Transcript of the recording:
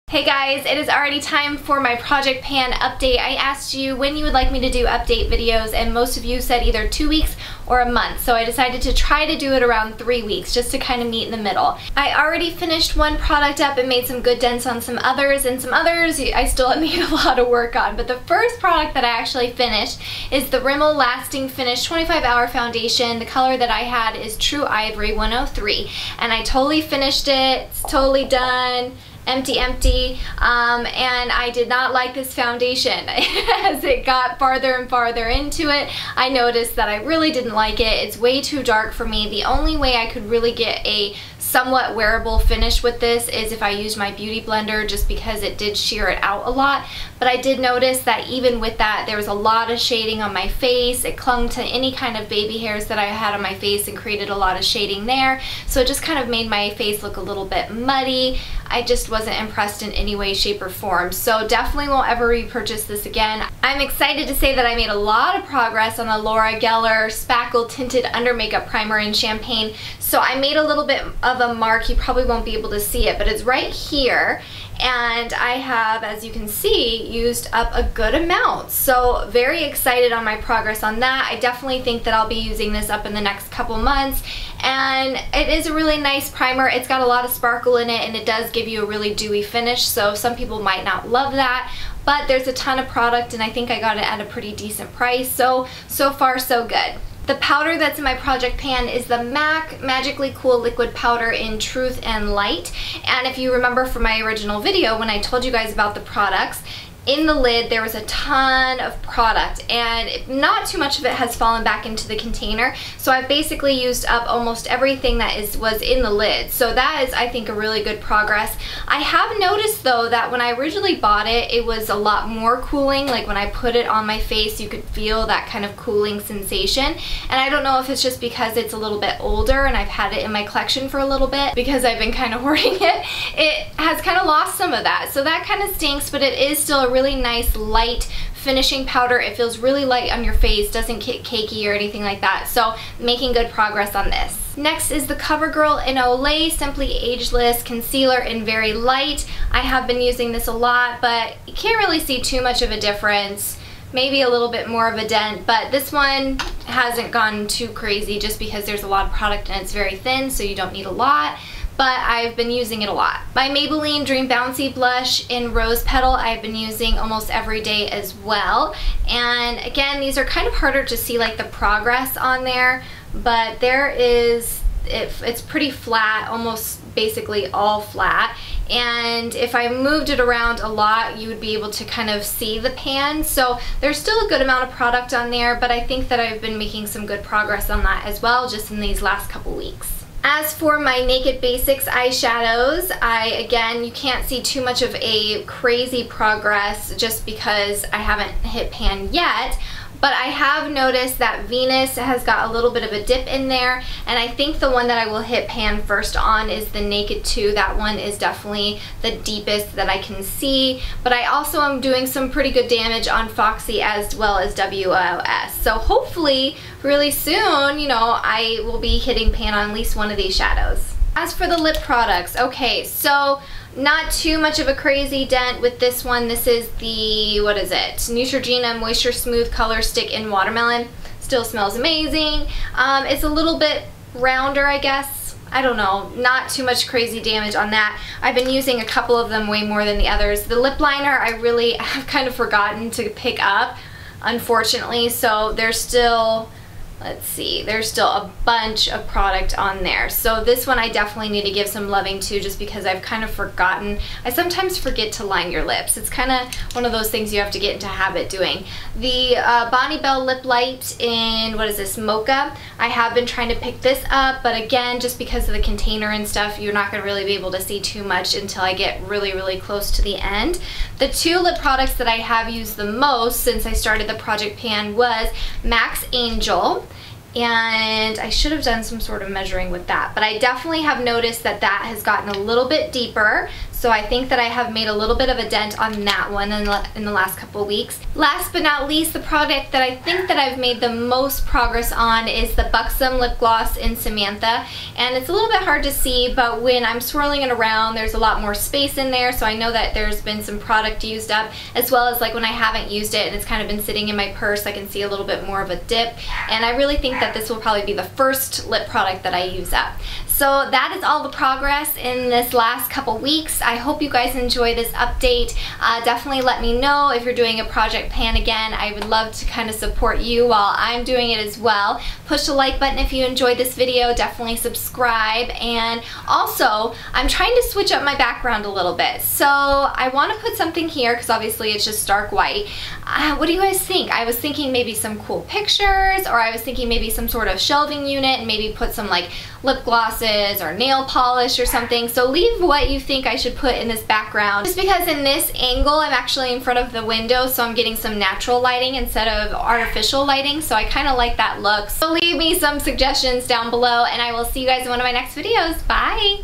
Hey guys, it is already time for my project pan update. I asked you when you would like me to do update videos and most of you said either 2 weeks or a month. So I decided to try to do it around 3 weeks just to kind of meet in the middle. I already finished one product up and made some good dents on some others, and some others I still need a lot of work on. But the first product that I actually finished is the Rimmel Lasting Finish 25-Hour Foundation. The color that I had is True Ivory 103, and I totally finished it. It's totally done. Empty, and I did not like this foundation. As it got farther and farther into it, I noticed that I really didn't like it. It's way too dark for me. The only way I could really get a somewhat wearable finish with this is if I used my beauty blender, just because it did sheer it out a lot. But I did notice that even with that, there was a lot of shading on my face. It clung to any kind of baby hairs that I had on my face and created a lot of shading there. So it just kind of made my face look a little bit muddy. I just wasn't impressed in any way, shape, or form. So definitely won't ever repurchase this again. I'm excited to say that I made a lot of progress on the Laura Geller Spackle Tinted Under Makeup Primer in Champagne. So I made a little bit of a mark. You probably won't be able to see it, but it's right here. And I have, as you can see, used up a good amount. So very excited on my progress on that. I definitely think that I'll be using this up in the next couple months. And it is a really nice primer. It's got a lot of sparkle in it, and it does give you a really dewy finish. So some people might not love that, but there's a ton of product, and I think I got it at a pretty decent price. So far so good. The powder that's in my project pan is the MAC Magically Cool Liquid Powder in Truth and Light. And if you remember from my original video when I told you guys about the products, in the lid there was a ton of product, and not too much of it has fallen back into the container. So I've basically used up almost everything that was in the lid. So that is, I think, a really good progress. I have noticed though that when I originally bought it, it was a lot more cooling. Like when I put it on my face, you could feel that kind of cooling sensation. And I don't know if it's just because it's a little bit older and I've had it in my collection for a little bit, because I've been kind of hoarding it. It has kind of lost some of that. So that kind of stinks, but it is still a really nice light finishing powder. It feels really light on your face, doesn't get cakey or anything like that. So making good progress on this. Next is the Covergirl Olay Simply Ageless Concealer in Very Light. I have been using this a lot, but you can't really see too much of a difference. Maybe a little bit more of a dent, but this one hasn't gone too crazy just because there's a lot of product and it's very thin, so you don't need a lot. But I've been using it a lot. My Maybelline Dream Bouncy Blush in Rose Petal I've been using almost every day as well. And again, these are kind of harder to see like the progress on there, but there is, it's pretty flat, almost basically all flat. And if I moved it around a lot, you would be able to kind of see the pan. So there's still a good amount of product on there, but I think that I've been making some good progress on that as well, just in these last couple weeks. As for my Naked Basics eyeshadows, again, you can't see too much of a crazy progress just because I haven't hit pan yet. But I have noticed that Venus has got a little bit of a dip in there, and I think the one that I will hit pan first on is the Naked 2. That one is definitely the deepest that I can see, but I also am doing some pretty good damage on Foxy as well as WOS. So hopefully really soon, you know, I will be hitting pan on at least one of these shadows. As for the lip products, okay, so not too much of a crazy dent with this one. This is the, what is it? Neutrogena Moisture Smooth Color Stick in Watermelon. Still smells amazing. It's a little bit rounder, I guess. I don't know, not too much crazy damage on that. I've been using a couple of them way more than the others. The lip liner I really have kind of forgotten to pick up, unfortunately, so there's still, let's see, there's still a bunch of product on there. So this one I definitely need to give some loving to, just because I've kind of forgotten. I sometimes forget to line your lips. It's kind of one of those things you have to get into habit doing. The Bell Liplites in, what is this, Mocha. I have been trying to pick this up, but again, just because of the container and stuff, you're not going to really be able to see too much until I get really, really close to the end. The two lip products that I have used the most since I started the project pan was Max Angel. And I should have done some sort of measuring with that, but I definitely have noticed that that has gotten a little bit deeper. So I think that I have made a little bit of a dent on that one in the last couple weeks. Last but not least, the product that I think that I've made the most progress on is the Buxom lip gloss in Samantha. And it's a little bit hard to see, but when I'm swirling it around, there's a lot more space in there, so I know that there's been some product used up, as well as like when I haven't used it and it's kind of been sitting in my purse, I can see a little bit more of a dip. And I really think that this will probably be the first lip product that I use up. So that is all the progress in this last couple weeks. I hope you guys enjoy this update. Definitely let me know if you're doing a project pan again. I would love to kind of support you while I'm doing it as well. Push the like button if you enjoyed this video. Definitely subscribe. And also, I'm trying to switch up my background a little bit. So I want to put something here because obviously it's just stark white. What do you guys think? I was thinking maybe some cool pictures, or I was thinking maybe some sort of shelving unit and maybe put some like lip glosses or nail polish or something. So leave what you think I should put in this background. Just because in this angle I'm actually in front of the window, so I'm getting some natural lighting instead of artificial lighting, so I kind of like that look. So leave me some suggestions down below and I will see you guys in one of my next videos. Bye!